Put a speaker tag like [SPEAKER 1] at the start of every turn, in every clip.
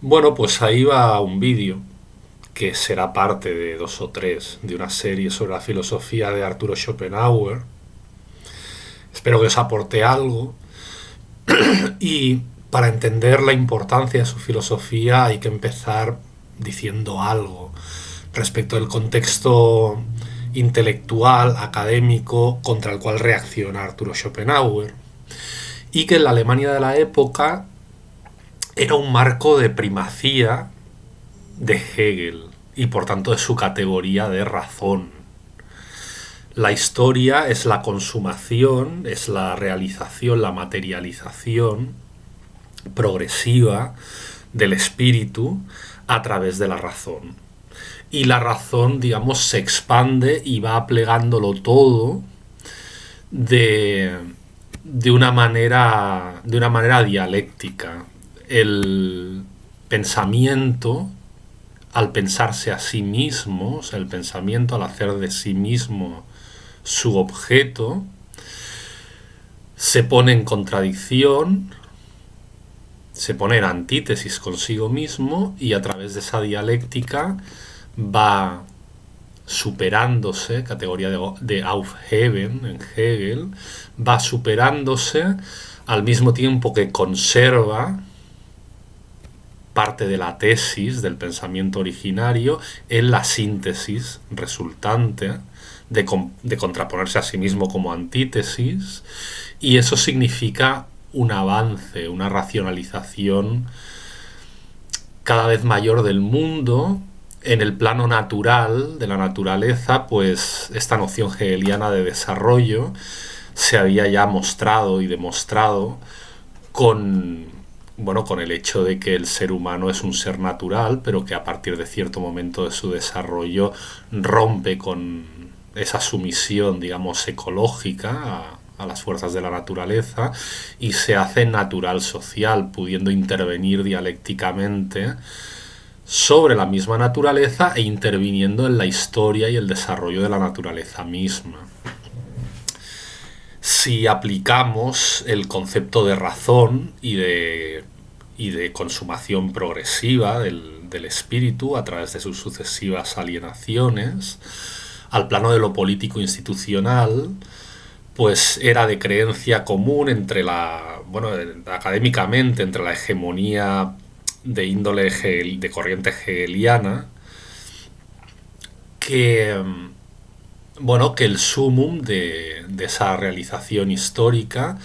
[SPEAKER 1] Bueno, pues ahí va un vídeo que será parte de dos o tres de una serie sobre la filosofía de Arturo Schopenhauer. Espero que os aporte algo y para entender la importancia de su filosofía hay que empezar diciendo algo respecto del contexto intelectual, académico contra el cual reacciona Arturo Schopenhauer y que en la Alemania de la época era un marco de primacía de Hegel y por tanto de su categoría de razón. La historia es la consumación, es la realización, la materialización progresiva del espíritu a través de la razón. Y la razón, digamos, se expande y va plegándolo todo de, de una manera dialéctica. El pensamiento, al pensarse a sí mismo, o sea, el pensamiento al hacer de sí mismo su objeto, se pone en contradicción, se pone en antítesis consigo mismo y a través de esa dialéctica va superándose, categoría de Aufheben en Hegel, va superándose al mismo tiempo que conserva parte de la tesis del pensamiento originario en la síntesis resultante de contraponerse a sí mismo como antítesis, y eso significa un avance, una racionalización cada vez mayor del mundo. En el plano natural de la naturaleza, pues esta noción hegeliana de desarrollo se había ya mostrado y demostrado con, bueno, con el hecho de que el ser humano es un ser natural, pero que a partir de cierto momento de su desarrollo rompe con esa sumisión, digamos, ecológica a las fuerzas de la naturaleza y se hace natural social, pudiendo intervenir dialécticamente sobre la misma naturaleza e interviniendo en la historia y el desarrollo de la naturaleza misma. Si aplicamos el concepto de razón y de consumación progresiva del espíritu a través de sus sucesivas alienaciones al plano de lo político institucional, pues era de creencia común entre bueno, académicamente, entre la hegemonía de índole de corriente hegeliana, que, bueno, que el sumum de esa realización histórica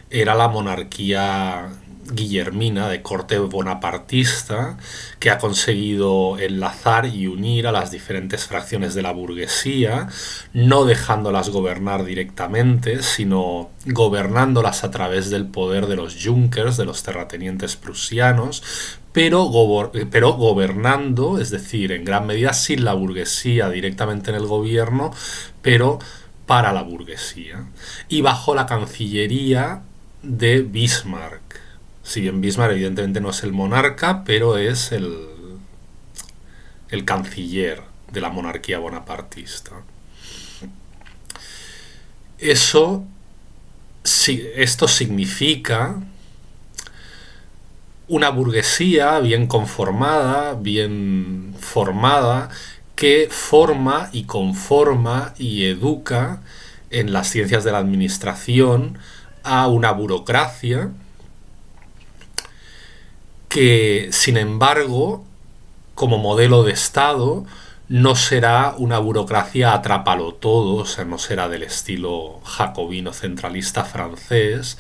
[SPEAKER 1] era la monarquía guillermina de corte bonapartista, que ha conseguido enlazar y unir a las diferentes fracciones de la burguesía, no dejándolas gobernar directamente, sino gobernándolas a través del poder de los Junkers, de los terratenientes prusianos, pero gobernando, es decir, en gran medida sin la burguesía directamente en el gobierno, pero para la burguesía. Y bajo la cancillería de Bismarck. Si bien Bismarck evidentemente no es el monarca, pero es el canciller de la monarquía bonapartista. Eso, esto significa una burguesía bien conformada, bien formada, que forma y conforma y educa en las ciencias de la administración a una burocracia que, sin embargo, como modelo de Estado, no será una burocracia atrápalo todo, o sea, no será del estilo jacobino centralista francés,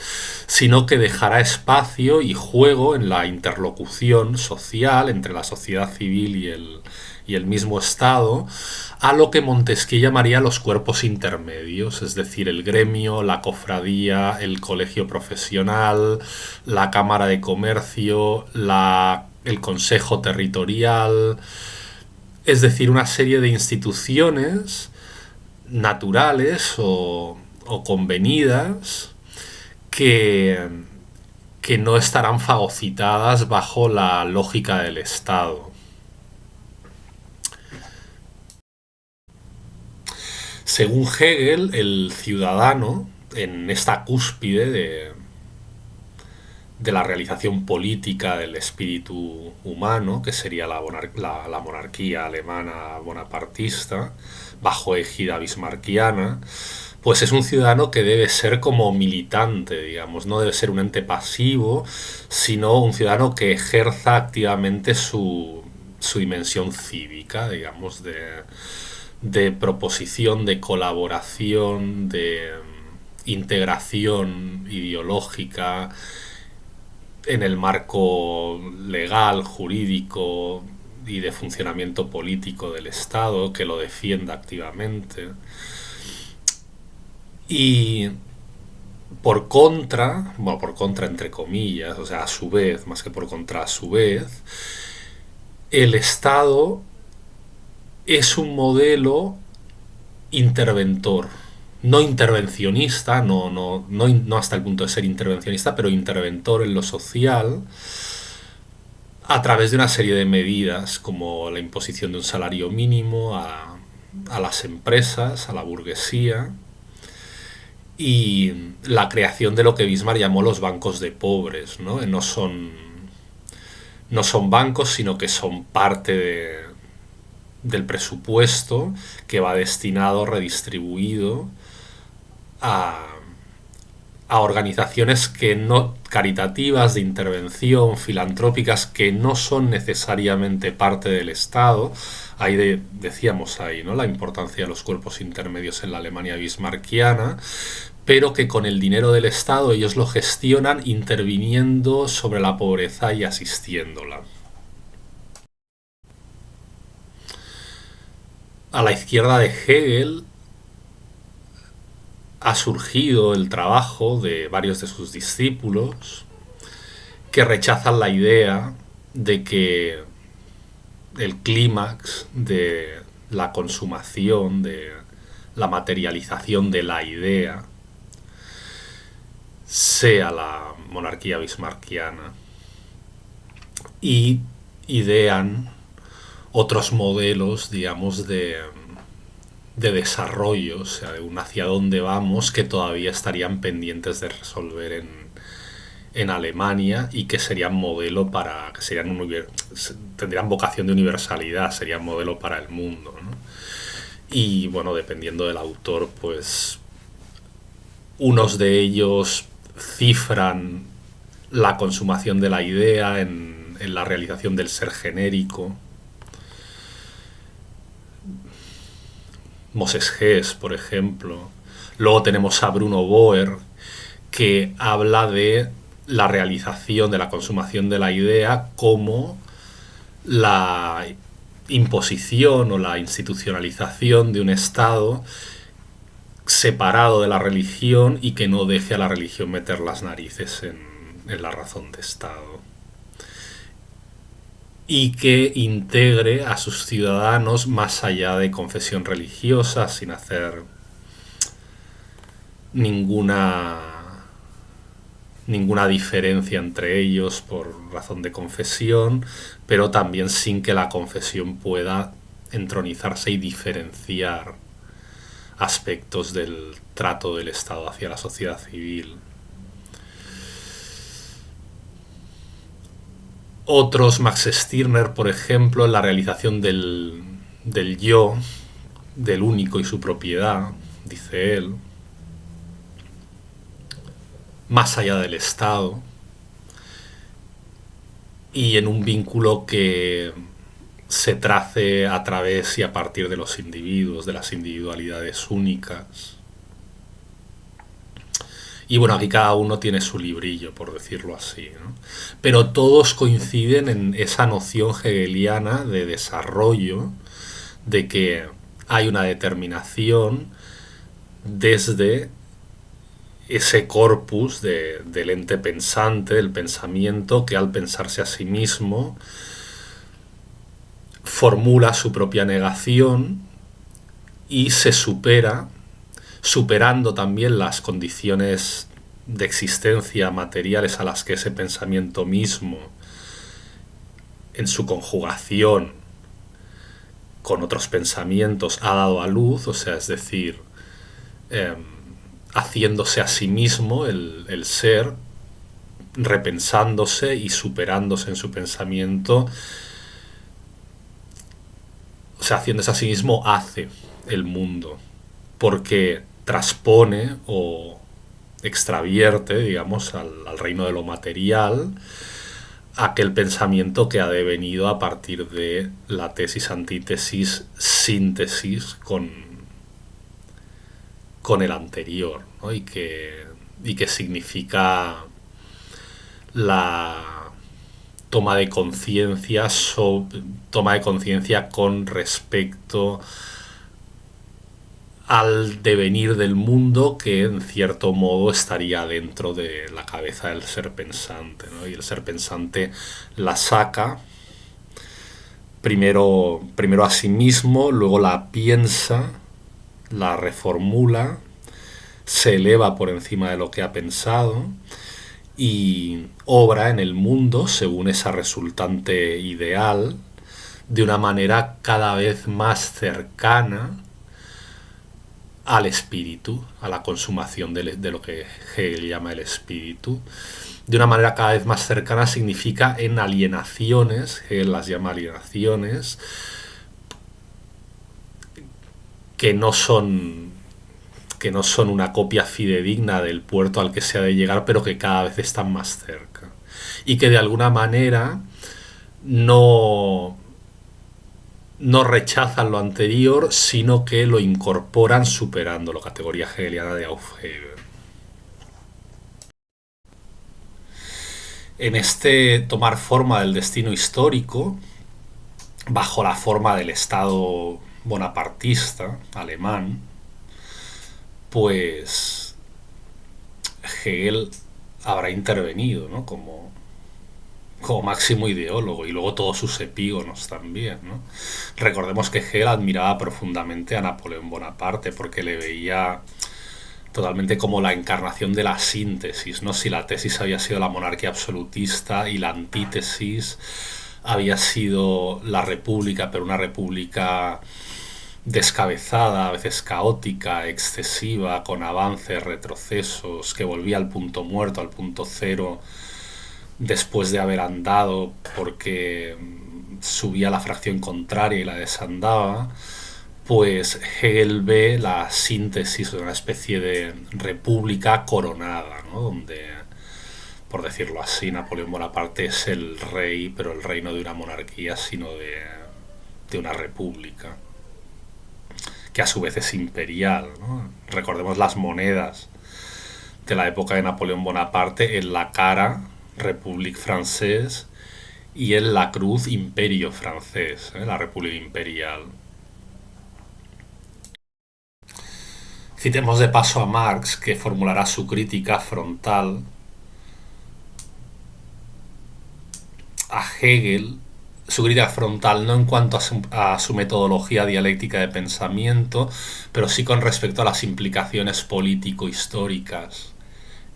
[SPEAKER 1] sino que dejará espacio y juego en la interlocución social entre la sociedad civil y el mismo Estado, a lo que Montesquieu llamaría los cuerpos intermedios, es decir, el gremio, la cofradía, el colegio profesional, la cámara de comercio, el consejo territorial, es decir, una serie de instituciones naturales o convenidas que, que no estarán fagocitadas bajo la lógica del Estado. Según Hegel, el ciudadano, en esta cúspide de la realización política del espíritu humano, que sería la monarquía alemana bonapartista, bajo égida bismarckiana, pues es un ciudadano que debe ser como militante, digamos, no debe ser un ente pasivo, sino un ciudadano que ejerza activamente su dimensión cívica, digamos, de proposición, de colaboración, de integración ideológica en el marco legal, jurídico y de funcionamiento político del Estado, que lo defienda activamente. Y por contra entre comillas, o sea, a su vez, más que por contra, a su vez, el Estado es un modelo interventor, no intervencionista, no hasta el punto de ser intervencionista, pero interventor en lo social, a través de una serie de medidas como la imposición de un salario mínimo a las empresas, a la burguesía, y la creación de lo que Bismarck llamó los bancos de pobres, ¿no? No son bancos, sino que son parte del presupuesto que va destinado, redistribuido a, a organizaciones que no caritativas, de intervención, filantrópicas, que no son necesariamente parte del Estado. Decíamos ahí, ¿no?, la importancia de los cuerpos intermedios en la Alemania bismarckiana, pero que con el dinero del Estado ellos lo gestionan interviniendo sobre la pobreza y asistiéndola. A la izquierda de Hegel ha surgido el trabajo de varios de sus discípulos que rechazan la idea de que el clímax de la consumación, de la materialización de la idea, sea la monarquía bismarckiana, y idean otros modelos, digamos, de desarrollo, o sea, de un hacia dónde vamos, que todavía estarían pendientes de resolver en Alemania, y que serían modelo para, que tendrían vocación de universalidad, serían modelo para el mundo, ¿no? Y bueno, dependiendo del autor, pues unos de ellos cifran la consumación de la idea en la realización del ser genérico. Moses Hess, por ejemplo. Luego tenemos a Bruno Boer, que habla de la realización de la consumación de la idea como la imposición o la institucionalización de un Estado separado de la religión y que no deje a la religión meter las narices en la razón de Estado, y que integre a sus ciudadanos más allá de confesión religiosa, sin hacer ninguna diferencia entre ellos por razón de confesión, pero también sin que la confesión pueda entronizarse y diferenciar aspectos del trato del Estado hacia la sociedad civil. Otros, Max Stirner, por ejemplo, en la realización del yo, del único y su propiedad, dice él, más allá del Estado, y en un vínculo que se trace a través y a partir de los individuos, de las individualidades únicas. Y bueno, aquí cada uno tiene su librillo, por decirlo así, ¿no? Pero todos coinciden en esa noción hegeliana de desarrollo, de que hay una determinación desde ese corpus del ente pensante, del pensamiento, que al pensarse a sí mismo formula su propia negación y se supera, superando también las condiciones de existencia materiales a las que ese pensamiento mismo, en su conjugación con otros pensamientos, ha dado a luz, o sea, es decir, haciéndose a sí mismo el ser, repensándose y superándose en su pensamiento, o sea, haciéndose a sí mismo, hace el mundo, porque transpone o extravierte, digamos, al reino de lo material, aquel pensamiento que ha devenido a partir de la tesis, antítesis, síntesis con el anterior, ¿no? Y que significa la toma de conciencia con respecto al devenir del mundo, que en cierto modo estaría dentro de la cabeza del ser pensante, ¿no? Y el ser pensante la saca primero a sí mismo, luego la piensa, la reformula, se eleva por encima de lo que ha pensado y obra en el mundo según esa resultante ideal, de una manera cada vez más cercana al espíritu, a la consumación de lo que Hegel llama el espíritu. De una manera cada vez más cercana significa en alienaciones, Hegel las llama alienaciones, que no son que no son una copia fidedigna del puerto al que se ha de llegar, pero que cada vez están más cerca. Y que de alguna manera no, no rechazan lo anterior, sino que lo incorporan superando la categoría hegeliana de Aufhebung. En este tomar forma del destino histórico, bajo la forma del Estado bonapartista alemán, pues Hegel habrá intervenido, ¿no? Como máximo ideólogo, y luego todos sus epígonos también, ¿no? Recordemos que Hegel admiraba profundamente a Napoleón Bonaparte porque le veía totalmente como la encarnación de la síntesis, ¿no? Si la tesis había sido la monarquía absolutista y la antítesis había sido la república, pero una república descabezada, a veces caótica, excesiva, con avances, retrocesos, que volvía al punto muerto, al punto cero, después de haber andado porque subía la fracción contraria y la desandaba. Pues Hegel ve la síntesis de una especie de república coronada, ¿no? Donde, por decirlo así, Napoleón Bonaparte es el rey, pero el rey no de una monarquía, sino de una república, que a su vez es imperial, ¿no? Recordemos las monedas de la época de Napoleón Bonaparte: en la cara République Française y en la cruz Imperio francés, la República Imperial. Citemos de paso a Marx, que formulará su crítica frontal a Hegel, su crítica frontal no en cuanto a su metodología dialéctica de pensamiento, pero sí con respecto a las implicaciones político-históricas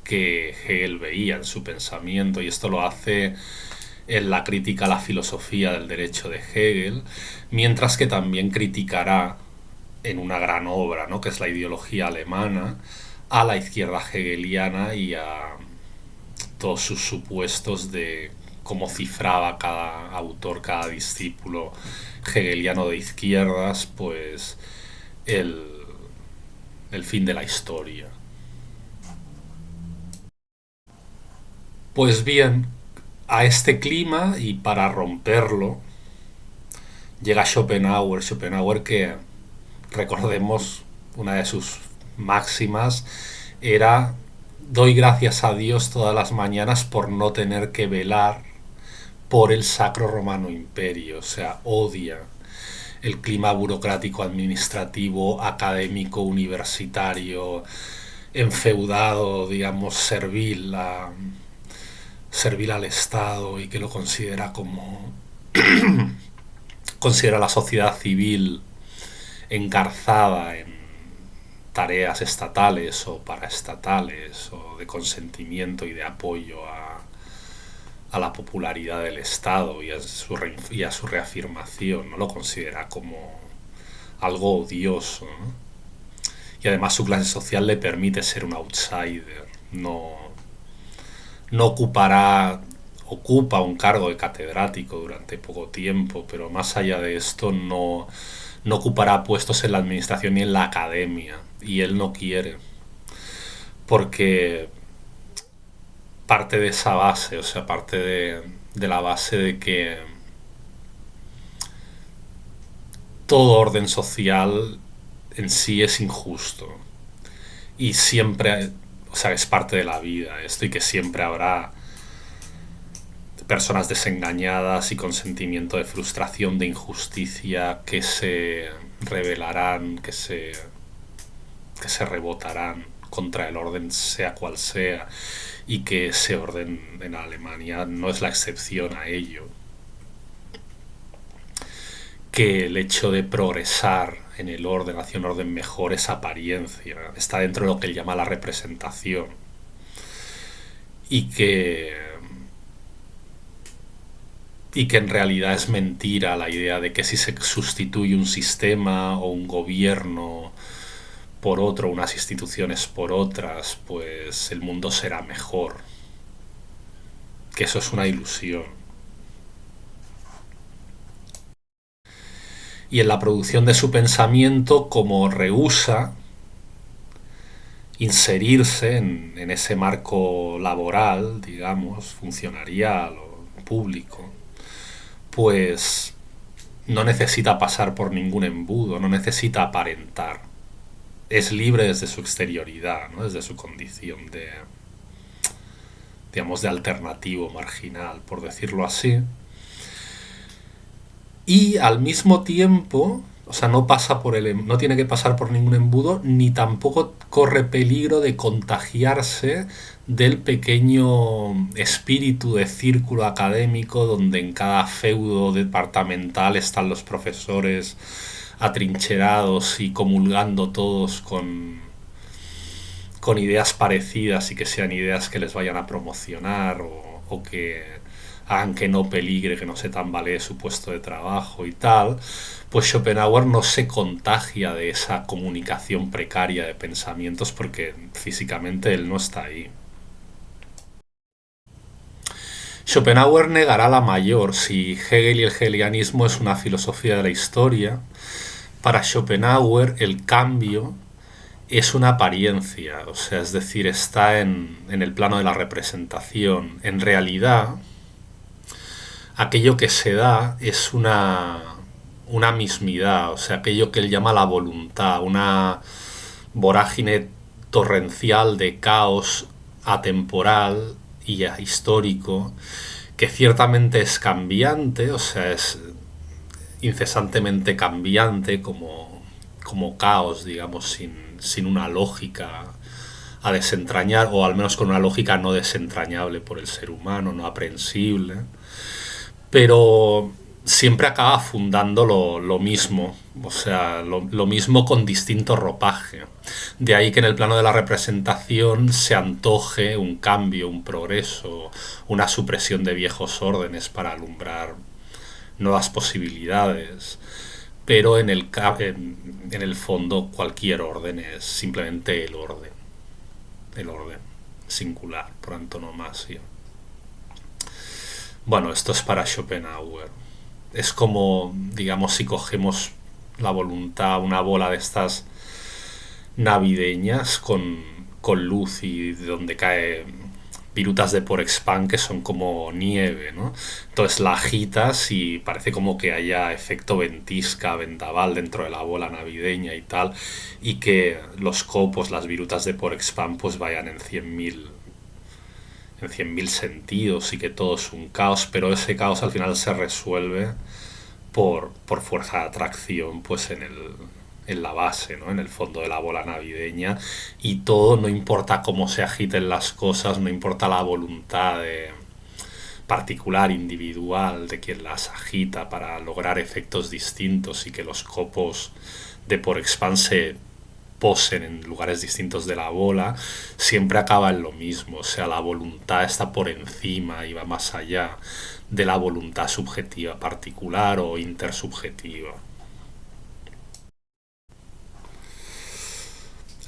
[SPEAKER 1] que Hegel veía en su pensamiento, y esto lo hace en la crítica a la filosofía del derecho de Hegel, mientras que también criticará en una gran obra, ¿no?, que es la ideología alemana, a la izquierda hegeliana y a todos sus supuestos de cómo cifraba cada autor, cada discípulo hegeliano de izquierdas, pues el, el fin de la historia. Pues bien, a este clima y para romperlo llega Schopenhauer que, recordemos, una de sus máximas era: doy gracias a Dios todas las mañanas por no tener que velar por el Sacro Romano Imperio. O sea, odia el clima burocrático, administrativo, académico, universitario, enfeudado, digamos, servil al Estado, y que lo considera como considera la sociedad civil engarzada en tareas estatales o paraestatales, o de consentimiento y de apoyo a la popularidad del Estado y a su reafirmación, ¿no? Lo considera como algo odioso, ¿no? Y además su clase social le permite ser un outsider, no ocupa un cargo de catedrático durante poco tiempo, pero más allá de esto no ocupará puestos en la administración ni en la academia, y él no quiere, porque parte de esa base, o sea, parte de la base de que todo orden social en sí es injusto y siempre, o sea, es parte de la vida esto, y que siempre habrá personas desengañadas y con sentimiento de frustración, de injusticia, que se rebelarán, que se rebotarán contra el orden sea cual sea, y que ese orden en Alemania no es la excepción a ello. Que el hecho de progresar en el orden hacia un orden mejor es apariencia, está dentro de lo que él llama la representación, y y que en realidad es mentira la idea de que si se sustituye un sistema o un gobierno por otro, unas instituciones por otras, pues el mundo será mejor, que eso es una ilusión. Y en la producción de su pensamiento, como rehúsa inserirse en ese marco laboral, digamos, funcionarial o público, pues no necesita pasar por ningún embudo, no necesita aparentar. Es libre desde su exterioridad, ¿no? Desde su condición de, digamos, de alternativo marginal, por decirlo así. Y al mismo tiempo, o sea, no tiene que pasar por ningún embudo, ni tampoco corre peligro de contagiarse del pequeño espíritu de círculo académico donde en cada feudo departamental están los profesores atrincherados y comulgando todos con ideas parecidas, y que sean ideas que les vayan a promocionar, o que hagan que no peligre, que no se tambalee su puesto de trabajo y tal. Pues Schopenhauer no se contagia de esa comunicación precaria de pensamientos, porque físicamente él no está ahí. Schopenhauer negará la mayor si Hegel y el hegelianismo es una filosofía de la historia. Para Schopenhauer el cambio es una apariencia, o sea, es decir, está en el plano de la representación. En realidad, aquello que se da es una mismidad, o sea, aquello que él llama la voluntad, una vorágine torrencial de caos atemporal y histórico, que ciertamente es cambiante, o sea, es incesantemente cambiante, como caos, digamos, sin una lógica a desentrañar, o al menos con una lógica no desentrañable por el ser humano, no aprehensible, pero siempre acaba fundando lo mismo, o sea, lo mismo con distinto ropaje. De ahí que en el plano de la representación se antoje un cambio, un progreso, una supresión de viejos órdenes para alumbrar nuevas posibilidades, pero en el fondo cualquier orden es simplemente el orden singular por antonomasia. Bueno, esto es para Schopenhauer. Es como, digamos, si cogemos la voluntad, una bola de estas navideñas con luz, y de donde cae virutas de Porexpan que son como nieve, ¿no? Entonces la agitas y parece como que haya efecto ventisca, vendaval dentro de la bola navideña y tal, y que los copos, las virutas de Porexpan, pues vayan en 100.000 sentidos, y que todo es un caos, pero ese caos al final se resuelve por fuerza de atracción, pues en la base, ¿no? En el fondo de la bola navideña, y todo, no importa cómo se agiten las cosas, no importa la voluntad particular, individual, de quien las agita para lograr efectos distintos, y que los copos de por expanse posen en lugares distintos de la bola, siempre acaba en lo mismo, o sea, la voluntad está por encima y va más allá de la voluntad subjetiva particular o intersubjetiva.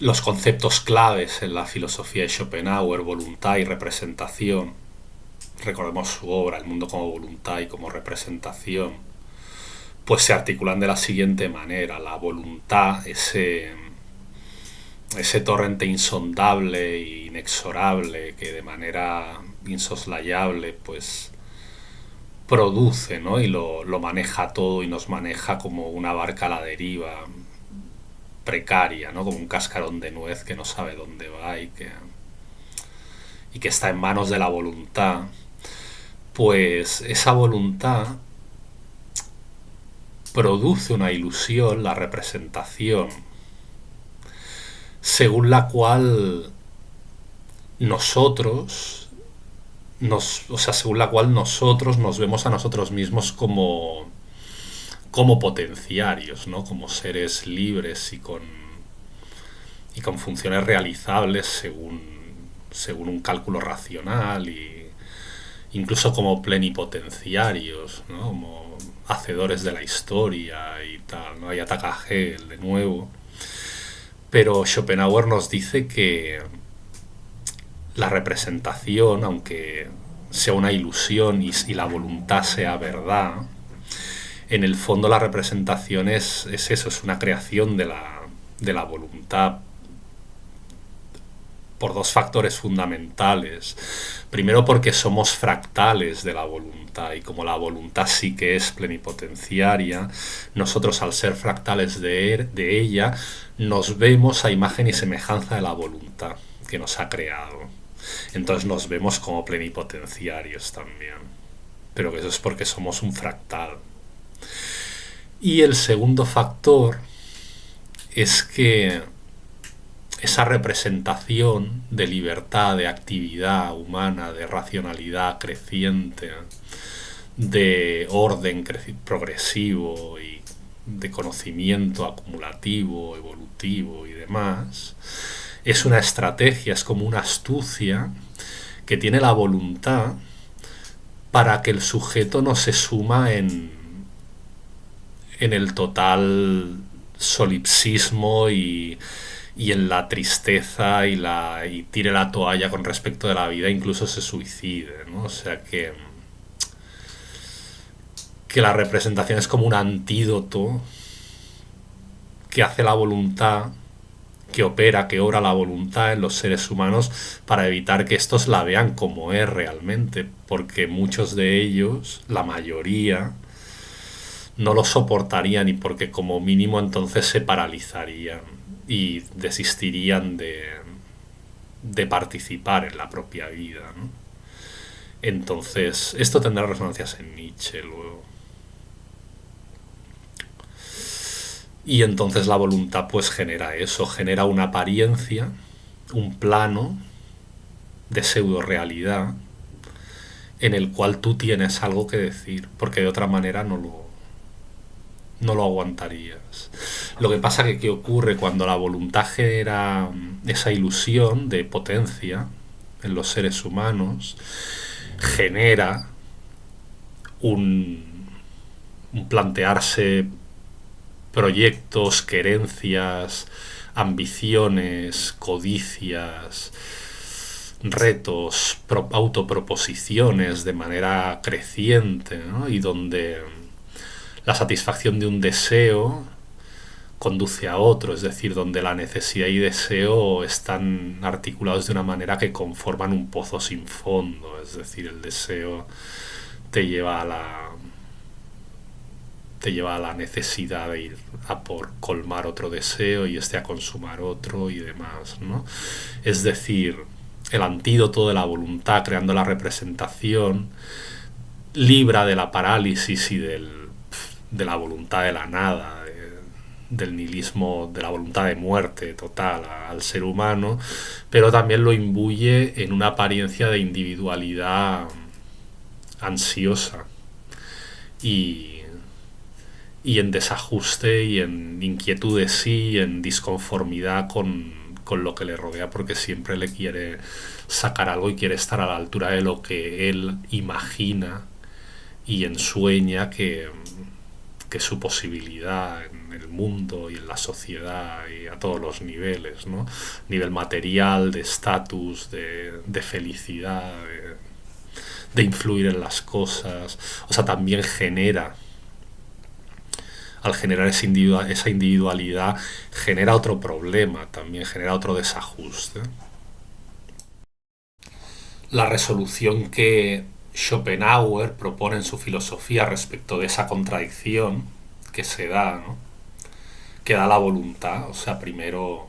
[SPEAKER 1] los conceptos claves en la filosofía de Schopenhauer, voluntad y representación. Recordemos su obra, El mundo como voluntad y como representación, pues se articulan de la siguiente manera. La voluntad, ese torrente insondable e inexorable que de manera insoslayable pues produce, ¿no? Y lo maneja todo y nos maneja como una barca a la deriva, precaria, ¿no? Como un cascarón de nuez que no sabe dónde va y que está en manos de la voluntad. Pues esa voluntad produce una ilusión, la representación, según la cual nosotros según la cual nosotros nos vemos a nosotros mismos como potenciarios, ¿no? Como seres libres y con funciones realizables según un cálculo racional y incluso como plenipotenciarios, ¿no? Como hacedores de la historia y tal, ¿no? Ahí ataca Hegel de nuevo. Pero Schopenhauer nos dice que la representación, aunque sea una ilusión y la voluntad sea verdad, en el fondo la representación es eso, es una creación de la voluntad por dos factores fundamentales. Primero porque somos fractales de la voluntad y como la voluntad sí que es plenipotenciaria, nosotros al ser fractales de ella nos vemos a imagen y semejanza de la voluntad que nos ha creado. Entonces nos vemos como plenipotenciarios también. Pero que eso es porque somos un fractal. Y el segundo factor es que esa representación de libertad, de actividad humana, de racionalidad creciente, de orden progresivo y de conocimiento acumulativo, evolutivo y demás, es una estrategia, es como una astucia que tiene la voluntad para que el sujeto no se suma en el total solipsismo y en la tristeza y tire la toalla con respecto de la vida, incluso se suicide, ¿no? O sea que la representación es como un antídoto que hace la voluntad, que opera, que obra la voluntad en los seres humanos para evitar que estos la vean como es realmente, porque muchos de ellos, la mayoría, no lo soportarían y porque como mínimo entonces se paralizarían y desistirían de participar en la propia vida, ¿no? Entonces, esto tendrá resonancias en Nietzsche luego. Y entonces la voluntad pues genera eso, genera una apariencia, un plano de pseudo realidad en el cual tú tienes algo que decir, porque de otra manera no lo aguantarías. Lo que pasa que ¿qué ocurre cuando la voluntad genera esa ilusión de potencia en los seres humanos? Genera un plantearse proyectos, querencias, ambiciones, codicias, retos, autoproposiciones de manera creciente, ¿no? Y donde la satisfacción de un deseo conduce a otro, es decir, donde la necesidad y deseo están articulados de una manera que conforman un pozo sin fondo, es decir, el deseo te lleva a la necesidad de ir a por colmar otro deseo y a consumar otro y demás, ¿no? Es decir, el antídoto de la voluntad creando la representación libra de la parálisis y de la voluntad de la nada, del nihilismo, de la voluntad de muerte total al ser humano, pero también lo imbuye en una apariencia de individualidad ansiosa y en desajuste y en inquietud de sí y en disconformidad con lo que le rodea, porque siempre le quiere sacar algo y quiere estar a la altura de lo que él imagina y ensueña que su posibilidad en el mundo y en la sociedad y a todos los niveles, ¿no? Nivel material, de estatus, de felicidad, de influir en las cosas. O sea, también genera, al generar esa individualidad, genera otro problema, también genera otro desajuste. La resolución que Schopenhauer propone en su filosofía respecto de esa contradicción que se da, ¿no? Que da la voluntad, o sea, primero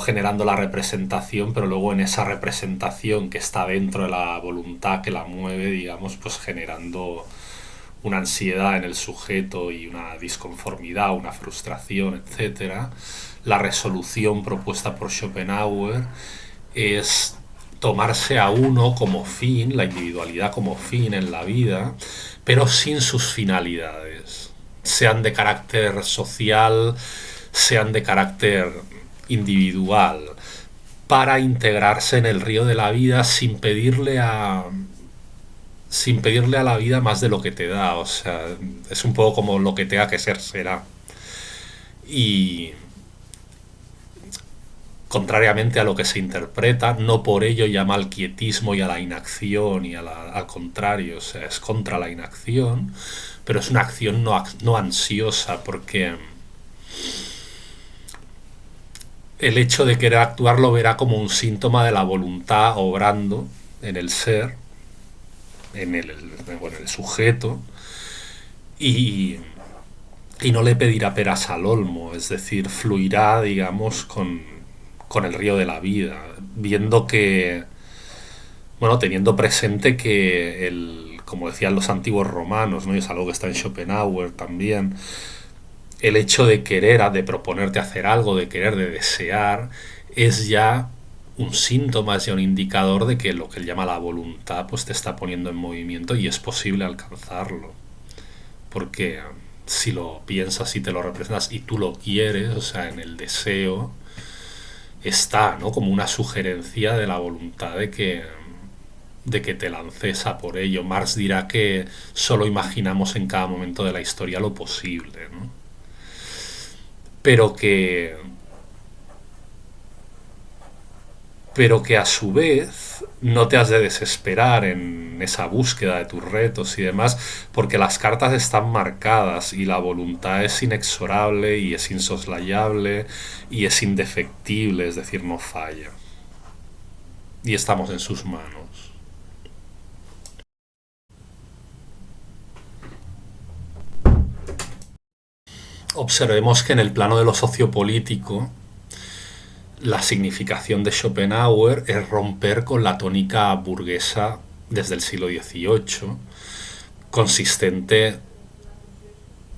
[SPEAKER 1] generando la representación, pero luego en esa representación que está dentro de la voluntad que la mueve, digamos, pues generando una ansiedad en el sujeto y una disconformidad, una frustración, etcétera. La resolución propuesta por Schopenhauer es tomarse a uno como fin, la individualidad como fin en la vida, pero sin sus finalidades, sean de carácter social, sean de carácter individual, para integrarse en el río de la vida sin pedirle a la vida más de lo que te da. O sea, es un poco como lo que tenga que ser será. Y contrariamente a lo que se interpreta, no por ello llama al quietismo y a la inacción y al contrario, o sea, es contra la inacción, pero es una acción no ansiosa, porque el hecho de querer actuar lo verá como un síntoma de la voluntad obrando en el ser, en el sujeto, y, y no le pedirá peras al olmo, es decir, fluirá, digamos, con el río de la vida, viendo que, bueno, teniendo presente que como decían los antiguos romanos, ¿no? Y es algo que está en Schopenhauer también, el hecho de querer, de proponerte hacer algo, de querer, de desear, es ya un síntoma, es ya un indicador de que lo que él llama la voluntad pues te está poniendo en movimiento y es posible alcanzarlo. Porque si lo piensas y te lo representas y tú lo quieres, o sea, en el deseo, está, ¿no? Como una sugerencia de la voluntad de que te lances a por ello. Marx dirá que solo imaginamos en cada momento de la historia lo posible, ¿no? Pero que pero que a su vez no te has de desesperar en esa búsqueda de tus retos y demás, porque las cartas están marcadas y la voluntad es inexorable y es insoslayable y es indefectible, es decir, no falla. Y estamos en sus manos. Observemos que en el plano de lo sociopolítico, la significación de Schopenhauer es romper con la tónica burguesa desde el siglo XVIII, consistente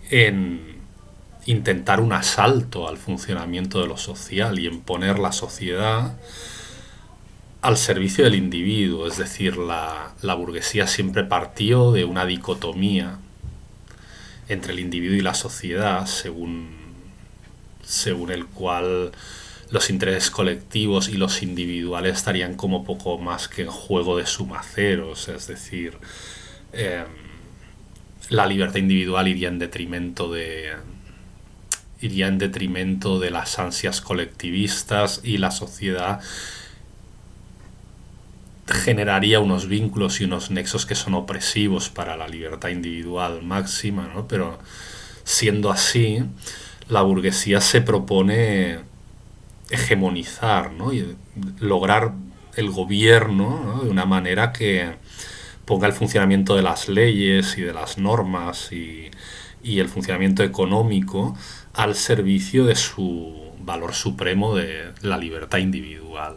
[SPEAKER 1] en intentar un asalto al funcionamiento de lo social y en poner la sociedad al servicio del individuo. Es decir, la burguesía siempre partió de una dicotomía entre el individuo y la sociedad, según el cual los intereses colectivos y los individuales estarían como poco más que en juego de suma ceros, es decir, eh, la libertad individual iría en detrimento de las ansias colectivistas y la sociedad generaría unos vínculos y unos nexos que son opresivos para la libertad individual máxima, ¿no? Pero siendo así, la burguesía se propone hegemonizar, ¿no? Y lograr el gobierno, ¿no? De una manera que ponga el funcionamiento de las leyes y de las normas y el funcionamiento económico al servicio de su valor supremo de la libertad individual.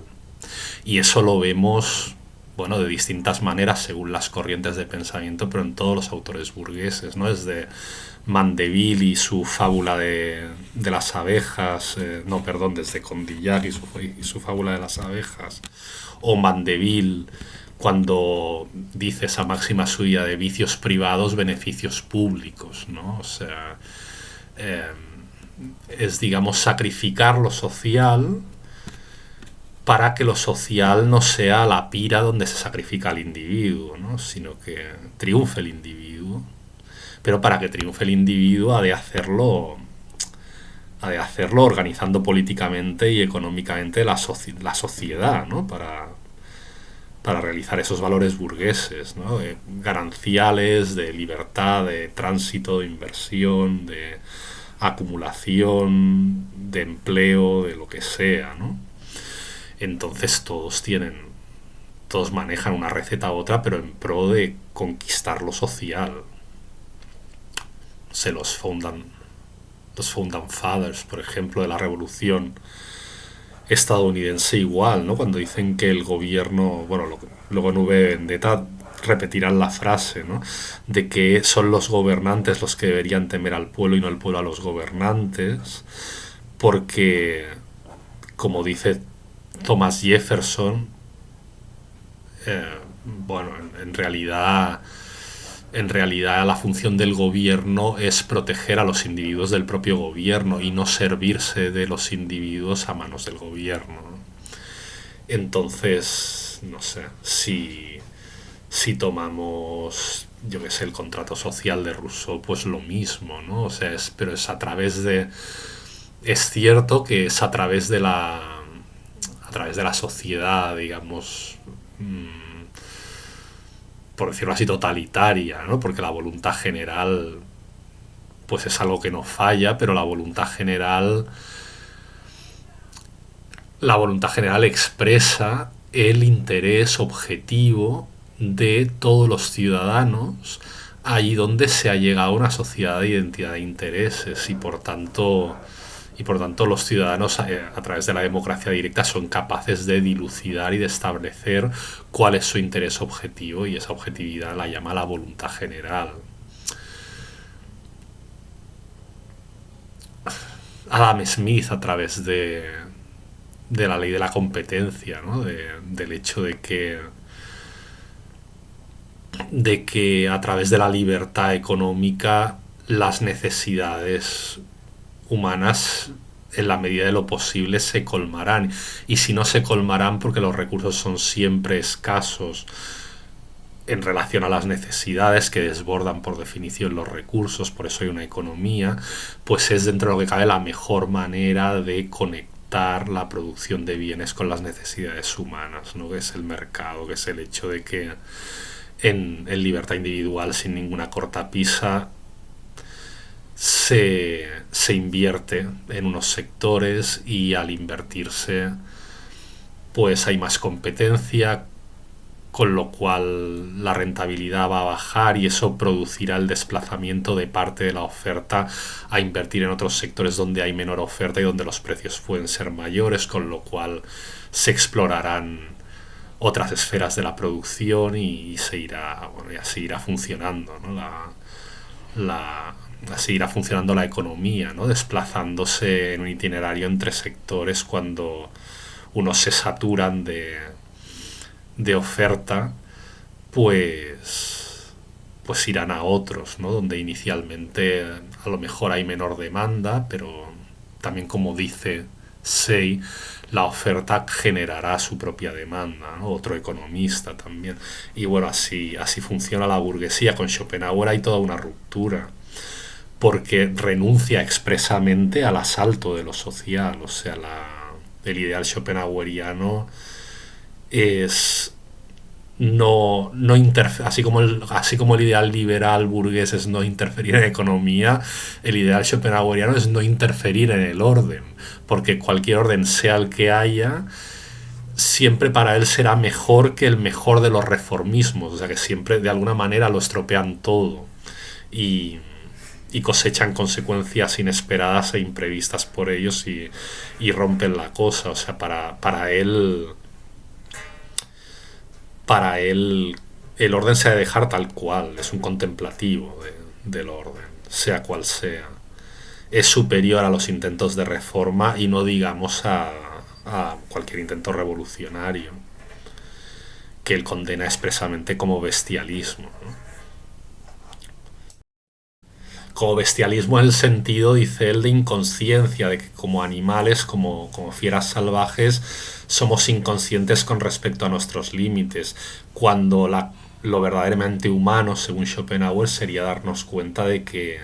[SPEAKER 1] Y eso lo vemos, bueno, de distintas maneras según las corrientes de pensamiento, pero en todos los autores burgueses, ¿no? Desde Mandeville y su fábula de las abejas, desde Condillac y su fábula de las abejas, o Mandeville cuando dice esa máxima suya de vicios privados, beneficios públicos, ¿no? O sea, es, digamos, sacrificar lo social para que lo social no sea la pira donde se sacrifica al individuo, ¿no? Sino que triunfe el individuo pero para que triunfe el individuo ha de hacerlo organizando políticamente y económicamente la sociedad, ¿no? Para realizar esos valores burgueses, ¿no? Gananciales, de libertad, de tránsito, de inversión, de acumulación, de empleo, de lo que sea, ¿no? Entonces todos manejan una receta u otra, pero en pro de conquistar lo social. Se los Founding Fathers, por ejemplo, de la Revolución estadounidense igual, ¿no? Cuando dicen que el gobierno, bueno, luego en V Vendetta repetirán la frase, ¿no? De que son los gobernantes los que deberían temer al pueblo y no el pueblo a los gobernantes, porque, como dice Thomas Jefferson, bueno, en realidad la función del gobierno es proteger a los individuos del propio gobierno y no servirse de los individuos a manos del gobierno, ¿no? Entonces, no sé, si tomamos, yo qué sé, el contrato social de Rousseau, pues lo mismo, ¿no? O sea, pero es a través de... Es cierto que es a través de la sociedad, digamos, por decirlo así, totalitaria, ¿no? Porque pues es algo que no falla, pero la voluntad general expresa el interés objetivo de todos los ciudadanos ahí donde se ha llegado a una sociedad de identidad de intereses y por tanto los ciudadanos a través de la democracia directa son capaces de dilucidar y de establecer cuál es su interés objetivo, y esa objetividad la llama la voluntad general. Adam Smith, a través de la ley de la competencia, ¿no? Del hecho de que a través de la libertad económica las necesidades humanas en la medida de lo posible se colmarán, y si no se colmarán porque los recursos son siempre escasos en relación a las necesidades que desbordan por definición los recursos, por eso hay una economía, pues es dentro de lo que cabe la mejor manera de conectar la producción de bienes con las necesidades humanas, ¿no? Que es el mercado, que es el hecho de que en libertad individual sin ninguna cortapisa se invierte en unos sectores, y al invertirse pues hay más competencia, con lo cual la rentabilidad va a bajar, y eso producirá el desplazamiento de parte de la oferta a invertir en otros sectores donde hay menor oferta y donde los precios pueden ser mayores, con lo cual se explorarán otras esferas de la producción y así irá funcionando, ¿no? Así irá funcionando la economía, ¿no? Desplazándose en un itinerario entre sectores cuando unos se saturan de oferta, pues irán a otros, ¿no? Donde inicialmente a lo mejor hay menor demanda, pero también, como dice Say, la oferta generará su propia demanda, ¿no? Otro economista también. Y bueno, así funciona la burguesía. Con Schopenhauer hay toda una ruptura, porque renuncia expresamente al asalto de lo social. O sea, el ideal schopenhaueriano es no así como el ideal liberal burgués es no interferir en economía, el ideal schopenhaueriano es no interferir en el orden, porque cualquier orden, sea el que haya, siempre para él será mejor que el mejor de los reformismos. O sea, que siempre de alguna manera lo estropean todo y, y cosechan consecuencias inesperadas e imprevistas por ellos, y rompen la cosa. O sea, para él el orden se ha de dejar tal cual, es un contemplativo del orden, sea cual sea. Es superior a los intentos de reforma, y no digamos a cualquier intento revolucionario, que él condena expresamente como bestialismo, ¿no? Como bestialismo en el sentido, dice él, de inconsciencia, de que como animales, como fieras salvajes, somos inconscientes con respecto a nuestros límites. Cuando lo verdaderamente humano, según Schopenhauer, sería darnos cuenta de que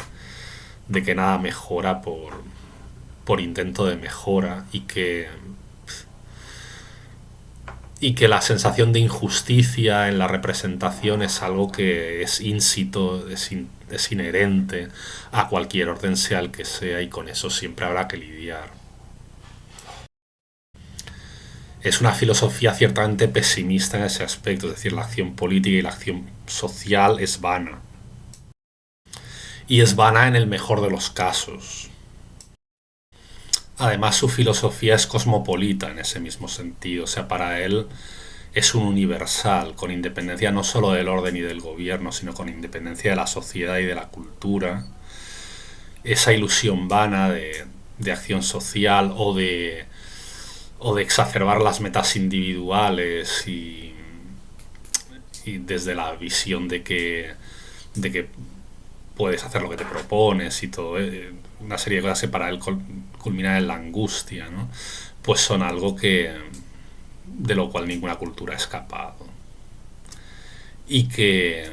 [SPEAKER 1] nada mejora por intento de mejora y que la sensación de injusticia en la representación es algo que es ínsito, es inherente a cualquier orden sea el que sea y con eso siempre habrá que lidiar. Es una filosofía ciertamente pesimista en ese aspecto, es decir, la acción política y la acción social es vana. Y es vana en el mejor de los casos. Además, su filosofía es cosmopolita en ese mismo sentido, o sea, para él es un universal, con independencia no solo del orden y del gobierno, sino con independencia de la sociedad y de la cultura. Esa ilusión vana de acción social o de exacerbar las metas individuales y desde la visión de que puedes hacer lo que te propones y todo, una serie de cosas que para él culminan en la angustia, ¿no? Pues son algo que de lo cual ninguna cultura ha escapado y que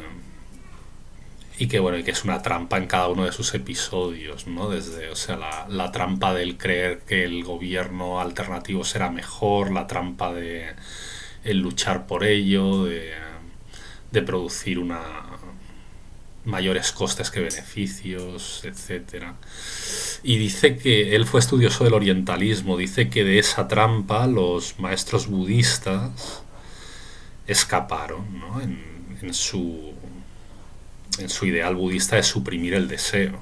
[SPEAKER 1] bueno, y que es una trampa en cada uno de sus episodios, ¿no? Desde, o sea, la trampa del creer que el gobierno alternativo será mejor, la trampa de el luchar por ello, de producir mayores costes que beneficios, etcétera. Y dice que él fue estudioso del orientalismo, dice que de esa trampa los maestros budistas escaparon, ¿no? En su ideal budista de suprimir el deseo.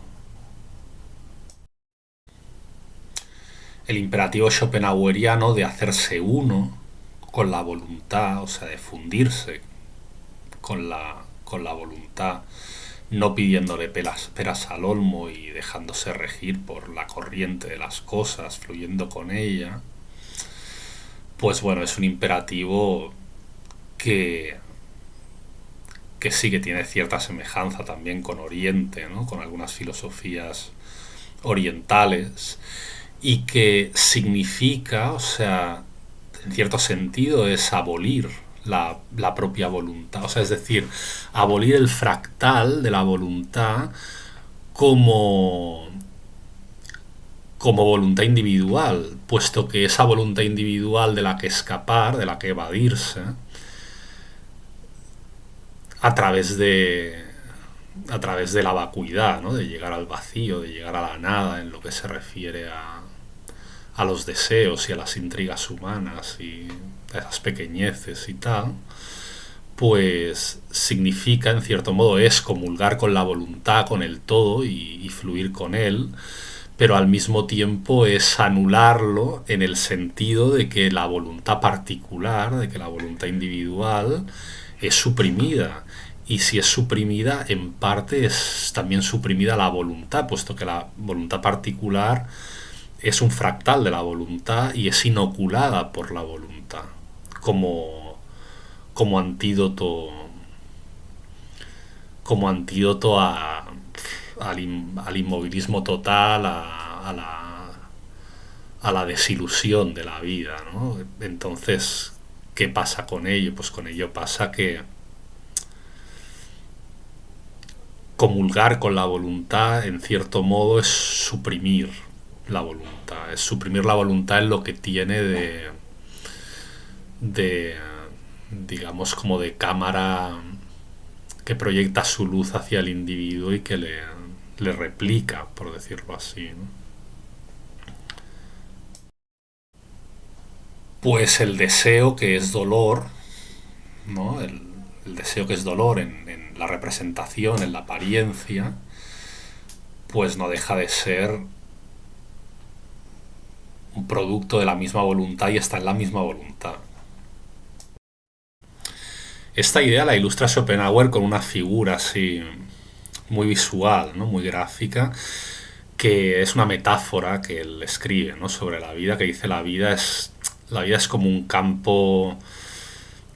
[SPEAKER 1] El imperativo schopenhaueriano de hacerse uno con la voluntad, o sea, de fundirse con la voluntad, no pidiéndole peras al olmo y dejándose regir por la corriente de las cosas, fluyendo con ella, pues bueno, es un imperativo que, que sí que tiene cierta semejanza también con Oriente, ¿no? Con algunas filosofías orientales, y que significa, o sea, en cierto sentido es abolir la propia voluntad, o sea, es decir, abolir el fractal de la voluntad como, como voluntad individual, puesto que esa voluntad individual de la que escapar, de la que evadirse, a través de a través de la vacuidad, ¿no? De llegar al vacío, de llegar a la nada en lo que se refiere a los deseos y a las intrigas humanas y a esas pequeñeces y tal, pues significa, en cierto modo, es comulgar con la voluntad, con el todo y fluir con él, pero al mismo tiempo es anularlo en el sentido de que la voluntad particular, de que la voluntad individual es suprimida. Y si es suprimida, en parte es también suprimida la voluntad, puesto que la voluntad particular es un fractal de la voluntad y es inoculada por la voluntad, como, como antídoto como antídoto al inmovilismo total, a la desilusión de la vida, ¿no? Entonces, ¿qué pasa con ello? Pues con ello pasa que comulgar con la voluntad, en cierto modo, es suprimir la voluntad, es suprimir la voluntad en lo que tiene de digamos, como de cámara que proyecta su luz hacia el individuo y que le replica, por decirlo así, ¿no? Pues el deseo que es dolor, ¿no? El deseo que es dolor en la representación, en la apariencia, pues no deja de ser un producto de la misma voluntad y está en la misma voluntad. Esta idea la ilustra Schopenhauer con una figura así muy visual, ¿no? Muy gráfica, que es una metáfora que él escribe, ¿no? Sobre la vida, que dice la vida es como un campo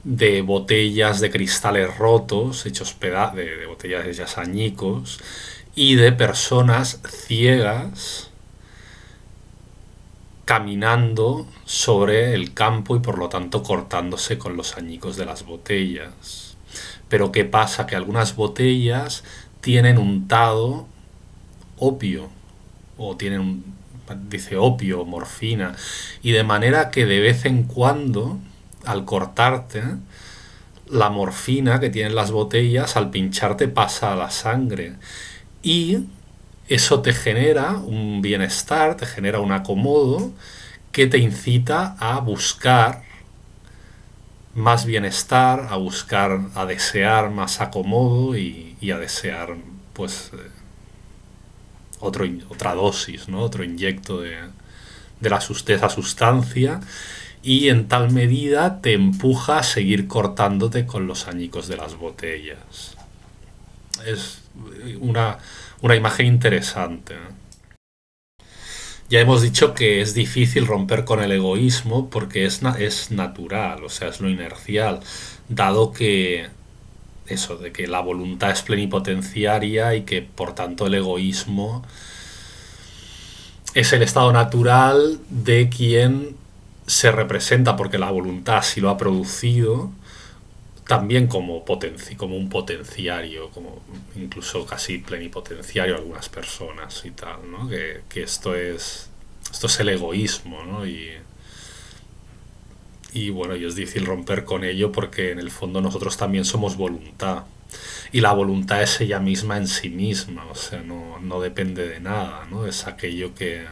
[SPEAKER 1] de botellas de cristales rotos, hechos de botellas hechas añicos, y de personas ciegas caminando sobre el campo y por lo tanto cortándose con los añicos de las botellas. Pero ¿qué pasa? Que algunas botellas tienen untado opio, o tienen dice opio, morfina, y de manera que de vez en cuando, al cortarte, la morfina que tienen las botellas, al pincharte pasa a la sangre. Y eso te genera un bienestar, te genera un acomodo que te incita a buscar más bienestar, a buscar, a desear más acomodo y a desear, pues, otra dosis, ¿no? Otro inyecto de esa sustancia, y en tal medida te empuja a seguir cortándote con los añicos de las botellas. Es una imagen interesante, ¿no? Ya hemos dicho que es difícil romper con el egoísmo porque es natural, o sea, es lo inercial, dado que eso, de que la voluntad es plenipotenciaria y que por tanto el egoísmo es el estado natural de quien se representa porque la voluntad sí lo ha producido, también como un potenciario, como incluso casi plenipotenciario algunas personas y tal, ¿no? Que esto es el egoísmo, ¿no? Y bueno, y es difícil romper con ello porque en el fondo nosotros también somos voluntad. Y la voluntad es ella misma en sí misma, o sea, no depende de nada, ¿no? Es aquello que,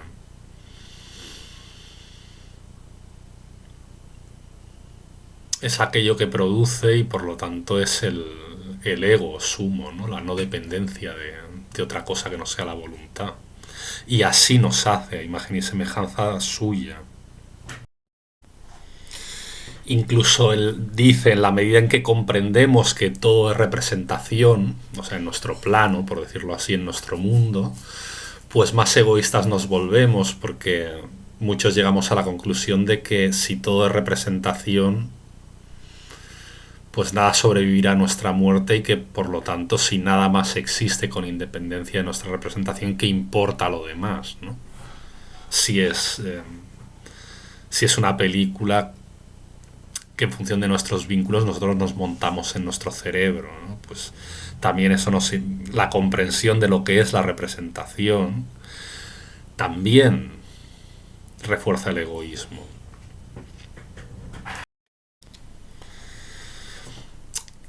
[SPEAKER 1] es aquello que produce y por lo tanto es el ego sumo, ¿no? La no dependencia de otra cosa que no sea la voluntad. Y así nos hace a imagen y semejanza suya. Incluso él dice, en la medida en que comprendemos que todo es representación, o sea, en nuestro plano, por decirlo así, en nuestro mundo, pues más egoístas nos volvemos, porque muchos llegamos a la conclusión de que si todo es representación, pues nada sobrevivirá a nuestra muerte, y que por lo tanto si nada más existe con independencia de nuestra representación, ¿qué importa lo demás, ¿no? Si es, si es una película que en función de nuestros vínculos nosotros nos montamos en nuestro cerebro, ¿no? Pues también eso la comprensión de lo que es la representación también refuerza el egoísmo.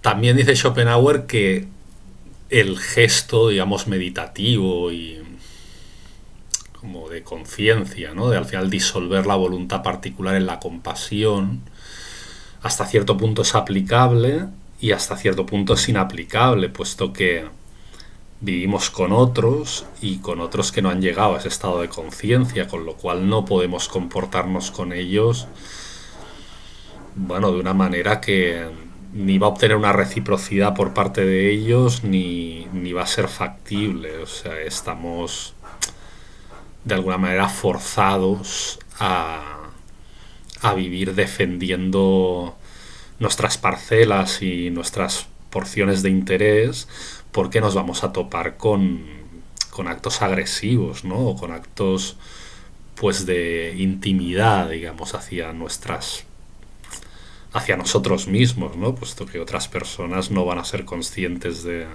[SPEAKER 1] También dice Schopenhauer que el gesto, digamos, meditativo y como de conciencia, ¿no? De al final disolver la voluntad particular en la compasión, hasta cierto punto es aplicable y hasta cierto punto es inaplicable, puesto que vivimos con otros y con otros que no han llegado a ese estado de conciencia, con lo cual no podemos comportarnos con ellos, bueno, de una manera que ni va a obtener una reciprocidad por parte de ellos, ni va a ser factible. O sea, estamos de alguna manera forzados a vivir defendiendo nuestras parcelas y nuestras porciones de interés, porque nos vamos a topar con actos agresivos, ¿no? O con actos, pues, de intimidad, digamos, hacia nosotros mismos, ¿no? Puesto que otras personas no van a ser conscientes de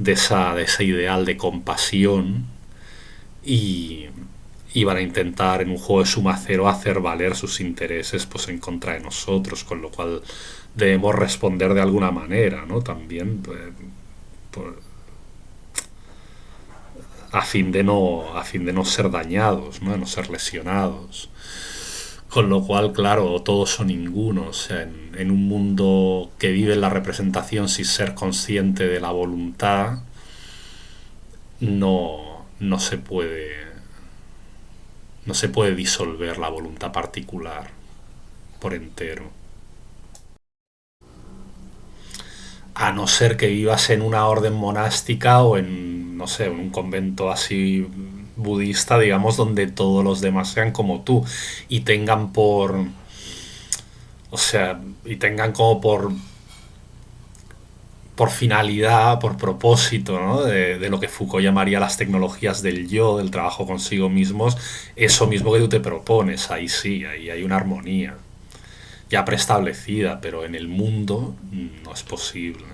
[SPEAKER 1] ese ideal de compasión, y, y van a intentar en un juego de suma cero hacer valer sus intereses, pues, en contra de nosotros, con lo cual debemos responder de alguna manera, ¿no? También, pues, a fin de no ser dañados, ¿no? De no ser lesionados. Con lo cual, claro, todos o ninguno. O sea, en un mundo que vive en la representación sin ser consciente de la voluntad, no se puede, no se puede disolver la voluntad particular por entero. A no ser que vivas en una orden monástica o en, no sé, en un convento así budista, digamos, donde todos los demás sean como tú y tengan o sea, y tengan como por finalidad, por propósito, ¿no? De lo que Foucault llamaría las tecnologías del yo, del trabajo consigo mismos, eso mismo que tú te propones, ahí sí, ahí hay una armonía. ya preestablecida, pero en el mundo no es posible.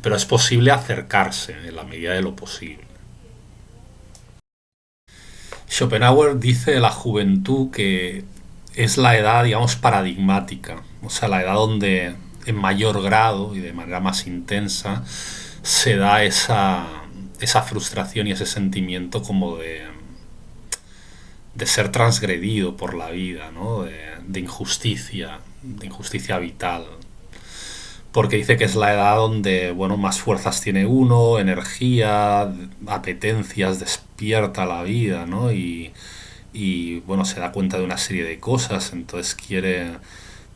[SPEAKER 1] Pero es posible acercarse en la medida de lo posible. Schopenhauer dice de la juventud que es la edad, digamos, paradigmática, o sea, la edad donde en mayor grado y de manera más intensa se da esa frustración y ese sentimiento como de ser transgredido por la vida, ¿no? De injusticia vital. Porque dice que es la edad donde, bueno, más fuerzas tiene uno, energía, apetencias, despierta la vida, ¿no? Y bueno, se da cuenta de una serie de cosas, entonces